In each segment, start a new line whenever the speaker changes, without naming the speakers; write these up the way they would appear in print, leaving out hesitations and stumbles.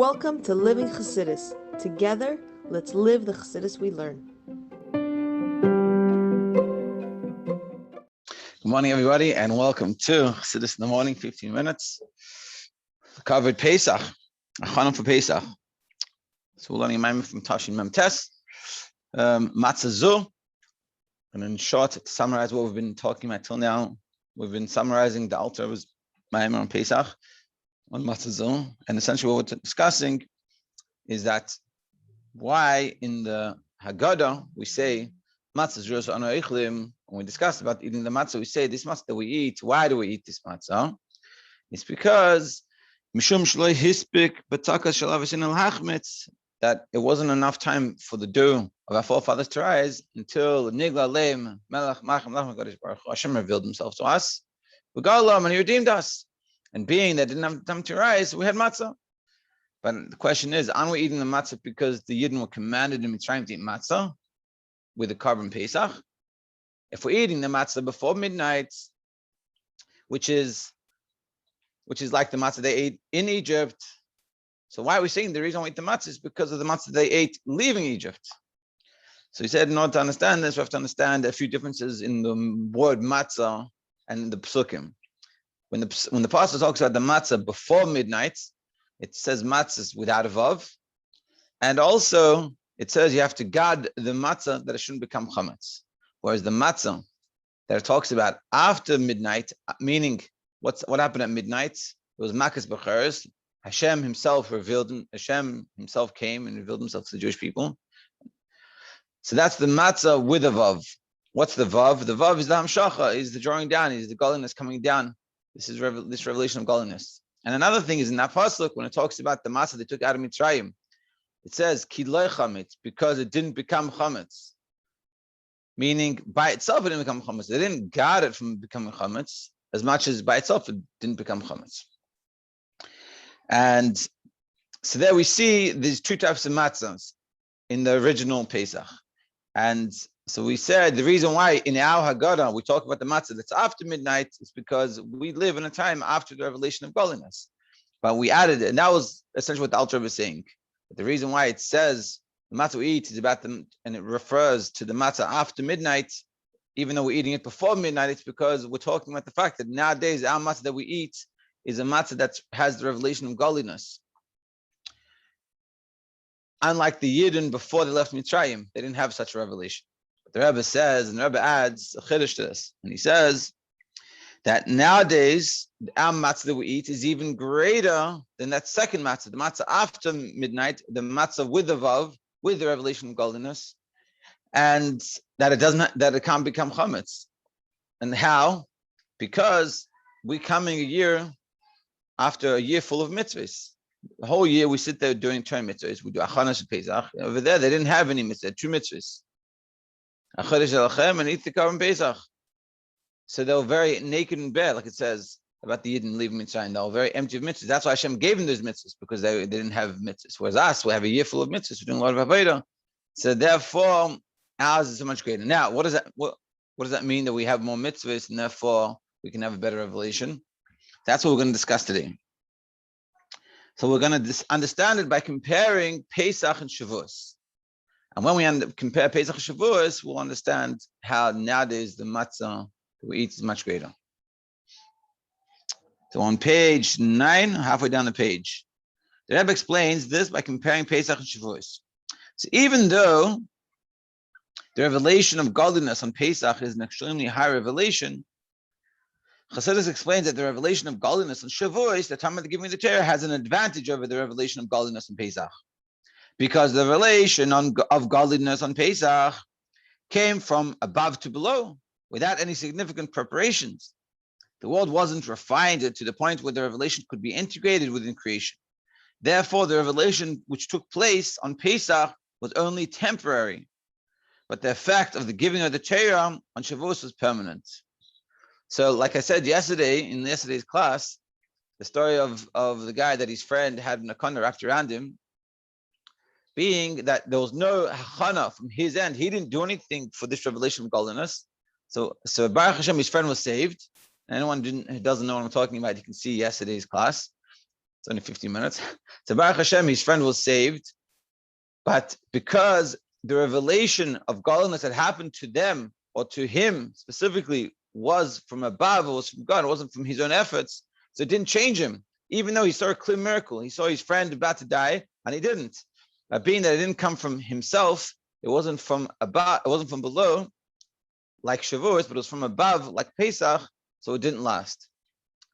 Welcome to Living Chassidus. Together, let's live the Chassidus we learn.
Good morning, everybody, and welcome to Chassidus in the Morning, 15 minutes. Covered Pesach, Achana for Pesach. So we're learning a maamer from Tashin Mem Tes, Matzah Zu. And in short, to summarize what we've been talking about till now, we've been summarizing the Alter was maamer on Pesach, on Matzah Zu. And essentially what we're discussing is that why in the Haggadah we say, Matzah Zu ano eichlim. When we discussed about eating the matzah, we say this matzah that we eat. Why do we eat this matzah? It's because that it wasn't enough time for the dew of our forefathers to rise until Hashem revealed himself to us. And he redeemed us. And being that didn't have time to rise, we had matzah. But the question is, aren't we eating the matzah because the Yidden were commanded in Mitzrayim to eat matzah with the carbon Pesach? If we're eating the matzah before midnight, which is like the matzah they ate in Egypt, so why are we saying the reason we eat the matzah is because of the matzah they ate leaving Egypt? So he said, in order to understand this, we have to understand a few differences in the word matzah and the psukim. When the pastor talks about the matzah before midnight, it says matzah without a vav, and also it says you have to guard the matzah that it shouldn't become chametz. Whereas the matzah that it talks about after midnight, meaning what happened at midnight, it was makas b'cheres. Hashem himself came and revealed himself to the Jewish people. So that's the matzah with a vav. What's the vav? The vav is the hamshacha, is the drawing down, is the godliness coming down. This is this revelation of godliness. And another thing is in that pasuk, when it talks about the matzah they took out of Mitzrayim, it says ki lo chametz, because it didn't become chametz. Meaning, by itself, it didn't become chametz. They didn't guard it from becoming chametz as much as by itself it didn't become chametz. And so there we see these two types of matzahs in the original Pesach. And so we said the reason why in our Haggadah we talk about the matzah that's after midnight is because we live in a time after the revelation of godliness. But we added it, and that was essentially what the Alter Rebbe was saying. But the reason why it says the matzah we eat is about them, and it refers to the matzah after midnight, even though we're eating it before midnight. It's because we're talking about the fact that nowadays our matzah that we eat is a matzah that has the revelation of godliness. Unlike the Yidden before they left Mitzrayim, they didn't have such a revelation. But the Rebbe says, and the Rebbe adds a chiddush to this, and he says that nowadays our matzah that we eat is even greater than that second matzah, the matzah after midnight, the matzah with the vav, with the revelation of godliness, and that it can't become chametz. And how? Because we're coming a year after a year full of mitzvahs. The whole year we sit there doing 10 mitzvahs. We do achanas and Pesach. Over there they didn't have any mitzvahs, 2 mitzvahs. Achadesh alachem and eat the carbon Pesach. So they were very naked and bare, like it says about the Yidden leaving Mitzrayim. They were very empty of mitzvahs. That's why Hashem gave them those mitzvahs, because they didn't have mitzvahs. Whereas us, we have a year full of mitzvahs. We're doing a lot of avodah. So therefore, ours is so much greater. Now, what does that mean, that we have more mitzvahs and therefore we can have a better revelation? That's what we're going to discuss today. So we're going to understand it by comparing Pesach and Shavuos. And when we compare Pesach and Shavuos, we'll understand how nowadays the matzah that we eat is much greater. So on page 9, halfway down the page, the Rebbe explains this by comparing Pesach and Shavuos. So even though the revelation of godliness on Pesach is an extremely high revelation, Chassidus explains that the revelation of godliness on Shavuos, the time of the giving of the Torah, has an advantage over the revelation of godliness on Pesach. Because the revelation of godliness on Pesach came from above to below, without any significant preparations. The world wasn't refined to the point where the revelation could be integrated within creation. Therefore, the revelation which took place on Pesach was only temporary, but the effect of the giving of the Torah on Shavuos was permanent. So, like I said in yesterday's class, the story of the guy that his friend had an akana wrapped around him, being that there was no hachana from his end. He didn't do anything for this revelation of godliness. So Baruch Hashem, his friend was saved. Anyone who doesn't know what I'm talking about, you can see yesterday's class. It's only 15 minutes. So Baruch Hashem, his friend was saved. But because the revelation of godliness that happened to them, or to him specifically, was from above, it was from God, it wasn't from his own efforts, so it didn't change him. Even though he saw a clear miracle, he saw his friend about to die, and he didn't. Being that it didn't come from himself, it wasn't from above, it wasn't from below, like Shavuos, but it was from above, like Pesach, so it didn't last.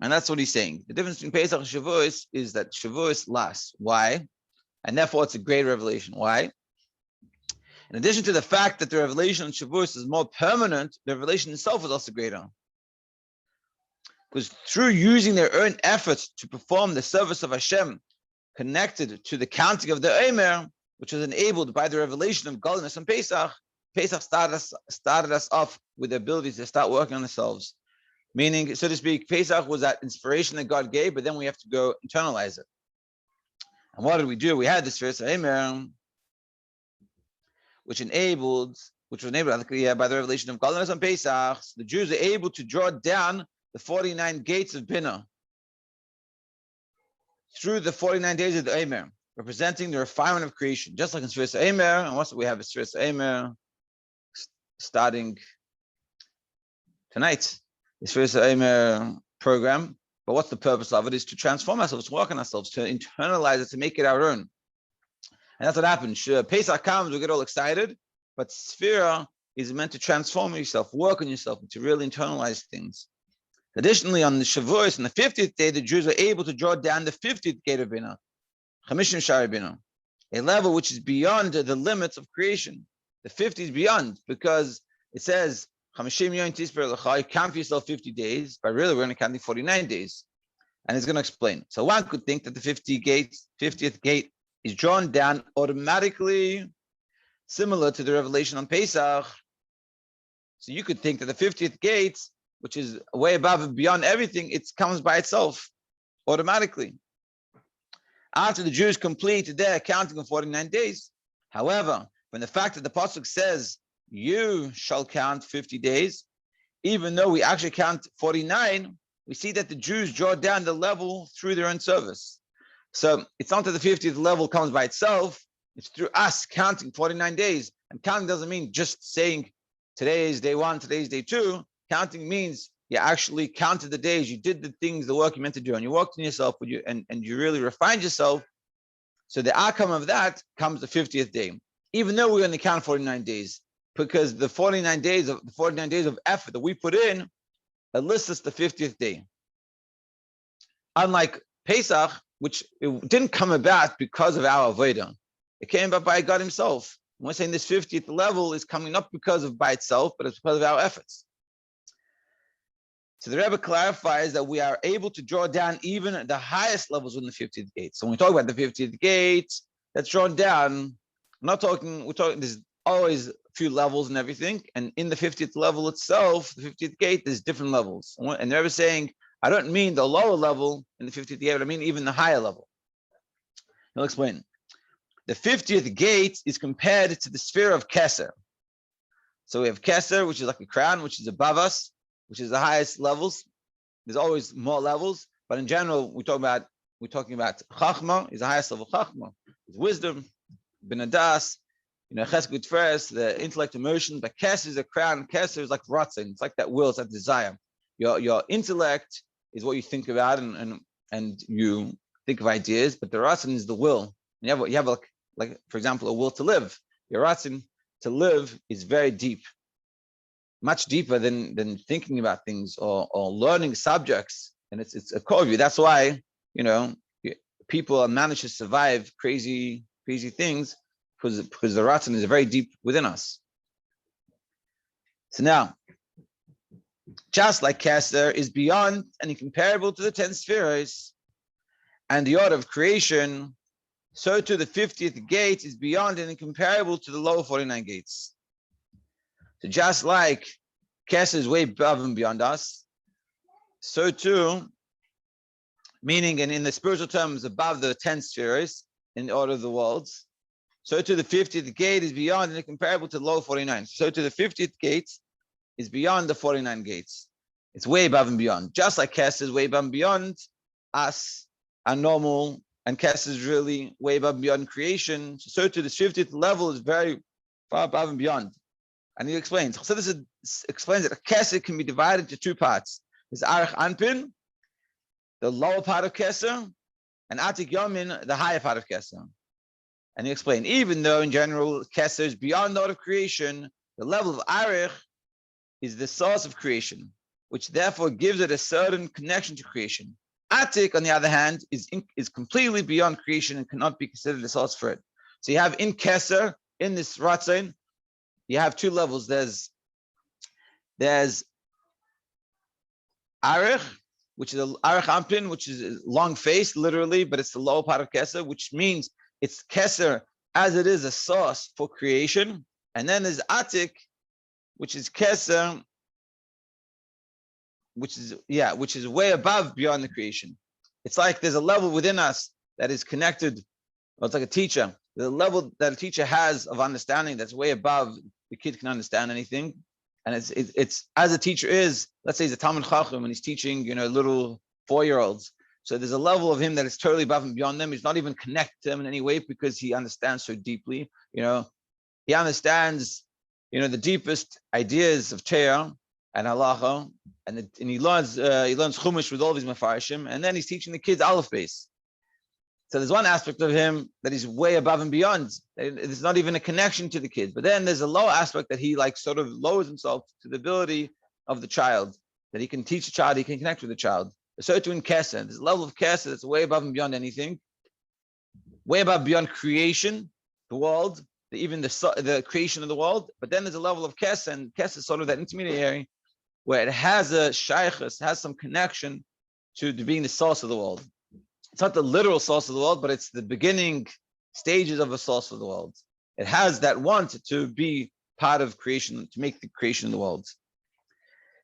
And that's what he's saying. The difference between Pesach and Shavuos is that Shavuos lasts. Why? And therefore it's a great revelation. Why? In addition to the fact that the revelation on Shavuos is more permanent, the revelation itself is also greater. Because through using their own efforts to perform the service of Hashem, connected to the counting of the maamer, which was enabled by the revelation of godliness on Pesach, Pesach started us off with the ability to start working on ourselves. Meaning, so to speak, Pesach was that inspiration that God gave, but then we have to go internalize it. And what did we do? We had this first maamer, which was enabled by the revelation of godliness on Pesach. So the Jews are able to draw down the 49 gates of Binah through the 49 days of the maamer, representing the refinement of creation. Just like in Sfiras maamer, and also we have a Sfiras maamer starting tonight. The Sfiras maamer program. But what's the purpose of it? Is to transform ourselves, to work on ourselves, to internalize it, to make it our own. And that's what happens. Pesach comes, we get all excited, but Sfira is meant to transform yourself, work on yourself, and to really internalize things. Additionally, on the Shavuos, on the 50th day, the Jews are able to draw down the 50th gate of Binah, Chamishim Shari Binah, a level which is beyond the limits of creation. The 50 is beyond, because it says, Chamishim Yom Tisper L'cha, count for yourself 50 days, but really we're only counting 49 days. And it's going to explain. So one could think that the 50th gate is drawn down automatically, similar to the revelation on Pesach. So you could think that the 50th gate, which is way above and beyond everything, it comes by itself automatically. After the Jews complete their counting of 49 days. However, when the fact that the Pasuk says, you shall count 50 days, even though we actually count 49, we see that the Jews draw down the level through their own service. So it's not that the 50th level comes by itself, it's through us counting 49 days. And counting doesn't mean just saying today is day 1, today is day 2. Counting means you actually counted the days, you did the things, the work you meant to do, and you worked on yourself, and you really refined yourself. So the outcome of that comes the 50th day, even though we only count 49 days, because the 49 days of effort that we put in enlists us the 50th day. Unlike Pesach, which it didn't come about because of our avodah, it came about by God Himself. And we're saying this 50th level is coming not because of by itself, but it's because of our efforts. So the Rebbe clarifies that we are able to draw down even the highest levels in the 50th gate. So when we talk about the 50th gate, that's drawn down. We're talking, there's always a few levels and everything. And in the 50th level itself, the 50th gate, there's different levels. And the Rebbe is saying, I don't mean the lower level in the 50th gate, but I mean even the higher level. He'll explain. The 50th gate is compared to the sphere of Keser. So we have Keser, which is like a crown, which is above us, which is the highest levels. There's always more levels, but in general, we're talking about Chachma is the highest level. Chachma is wisdom, Bin Adas, Chesed Gutferes, the intellect, emotion. But Keser is a crown. Keser is like Ratzin. It's like that will, it's that desire. Your intellect is what you think about and you think of ideas, but the Ratzin is the will. And you have like for example, a will to live. Your Ratzin to live is very deep. Much deeper than thinking about things or learning subjects, and it's a core view. That's why people manage to survive crazy things because the Ratzon is very deep within us. So now, just like Keser is beyond and incomparable to the 10 spheres and the order of creation, so too the 50th gate is beyond and incomparable to the lower 49 gates. So just like Keser is way above and beyond us, so too, meaning and in the spiritual terms above the 10 spheres in the order of the worlds, so too the 50th gate is beyond and incomparable to the lower 49. So too the 50th gate is beyond the 49 gates. It's way above and beyond. Just like Keser is way above and beyond us, are normal, and Kesser is really way above and beyond creation. So to the 50th level is very far above and beyond. And he explains. So this explains that a Kesser can be divided into two parts. There's Arich Anpin, the lower part of Kesser, and Atik Yomin, the higher part of Kesser. And he explained, even though in general Kesser is beyond the order of creation, the level of Arich is the source of creation, which therefore gives it a certain connection to creation. Atik, on the other hand, is completely beyond creation and cannot be considered a source for it. So you have in Kesser, in this Ratzon, you have two levels. There's Arich, which is a Arich Ampin, which is long face, literally, but it's the lower part of Kesser, which means it's Kesser as it is a source for creation. And then there's Atik, which is Kesser, which is way above beyond the creation. It's like there's a level within us that is connected. Well, it's like a teacher. The level that a teacher has of understanding that's way above the kid can understand anything. And it's as a teacher is, let's say he's a Talmud Chacham and he's teaching, little 4-year-olds. So there's a level of him that is totally above and beyond them. He's not even connected to them in any way because he understands so deeply. He understands, the deepest ideas of Torah and halacha, and he learns chumash with all these mefarshim, and then he's teaching the kids aleph base. So there's one aspect of him that he's way above and beyond. There's not even a connection to the kids. But then there's a lower aspect that he sort of lowers himself to the ability of the child, that he can teach the child, he can connect with the child. So too in Kesser, there's a level of Kesser that's way above and beyond anything, way above beyond creation, the world, even the creation of the world. But then there's a level of Kesser, and Kesser is sort of that intermediary where it has a shaykhus, has some connection to being the source of the world. It's not the literal source of the world, but it's the beginning stages of a source of the world. It has that want to be part of creation, to make the creation of the world.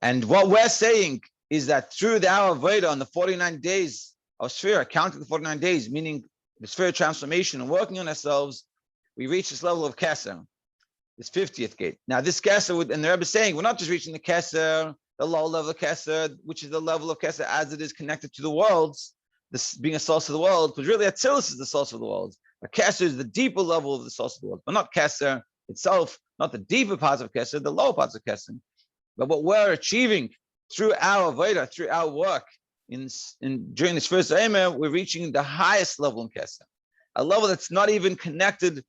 And what we're saying is that through the hour of Veda on the 49 days of Sphere, counting the 49 days, meaning the Sphere transformation and working on ourselves, we reach this level of Kesser, this 50th gate. Now, this Kesser, and the Rebbe is saying, we're not just reaching the Kesser, the low level of Kesser, which is the level of Kesser as it is connected to the worlds, this being a source of the world, because really Atzilus is the source of the world. But Kesser is the deeper level of the source of the world, but not Kesser itself, not the deeper parts of Kesser, the lower parts of Kesser. But what we're achieving through our Veda, through our work during this first maamer, we're reaching the highest level in Kesser, a level that's not even connected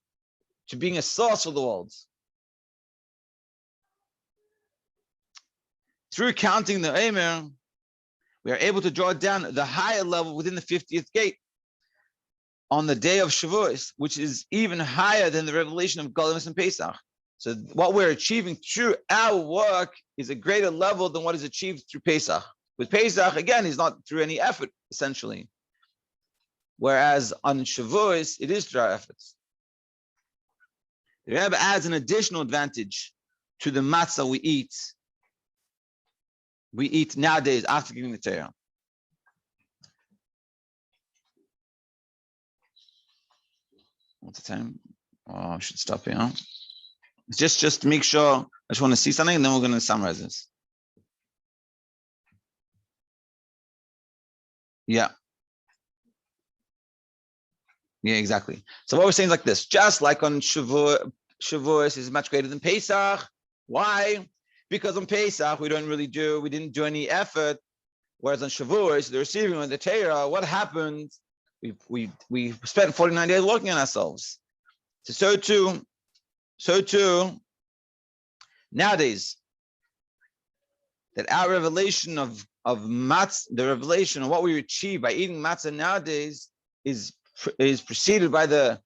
to being a source of the world. Through counting the maamer, we are able to draw down the higher level within the 50th gate on the day of Shavuos, which is even higher than the revelation of godliness and Pesach. So what we're achieving through our work is a greater level than what is achieved through Pesach. With Pesach, again, is not through any effort, essentially. Whereas on Shavuos, it is through our efforts. The Rebbe adds an additional advantage to the matzah we eat. We eat nowadays after giving the Torah. What's the time? Oh, I should stop here. Just to make sure. I just want to see something, and then we're going to summarize this. Yeah, exactly. So what we're saying is like this: just like on Shavuos is much greater than Pesach. Why? Because on Pesach we didn't do any effort, whereas on Shavuos, the receiving of the Torah, what happened? We spent 49 days working on ourselves. So too, nowadays, that our revelation of matzah, the revelation of what we achieve by eating matzah nowadays is preceded by the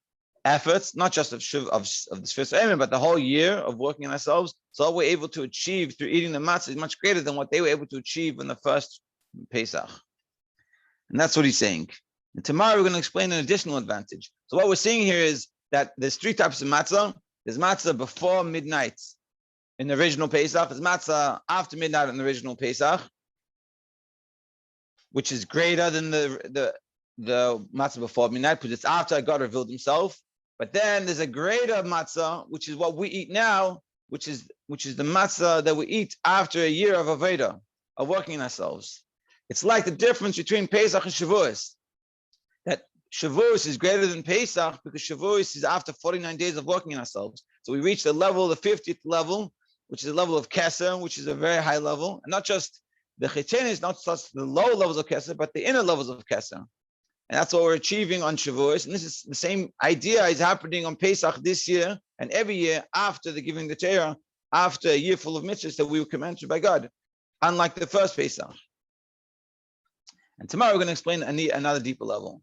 efforts, not just of this first maamer, but the whole year of working on ourselves. So all we're able to achieve through eating the matzah is much greater than what they were able to achieve in the first Pesach. And that's what he's saying. And tomorrow we're going to explain an additional advantage. So what we're seeing here is that there's 3 types of matzah. There's matzah before midnight in the original Pesach. There's matzah after midnight in the original Pesach, which is greater than the matzah before midnight because it's after God revealed himself. But then there's a greater matzah, which is what we eat now, which is the matzah that we eat after a year of Aveda, of working on ourselves. It's like the difference between Pesach and Shavuos. that Shavuos is greater than Pesach because Shavuos is after 49 days of working in ourselves. So we reach the 50th level, which is a level of Kesser, which is a very high level. And not just the Chitin is not just the low levels of Kesser, but the inner levels of Kesser. And that's what we're achieving on Shavuos. And this is the same idea is happening on Pesach this year and every year after the giving the Torah, after a year full of mitzvahs that we were commanded by God, unlike the first Pesach. And tomorrow we're going to explain another deeper level.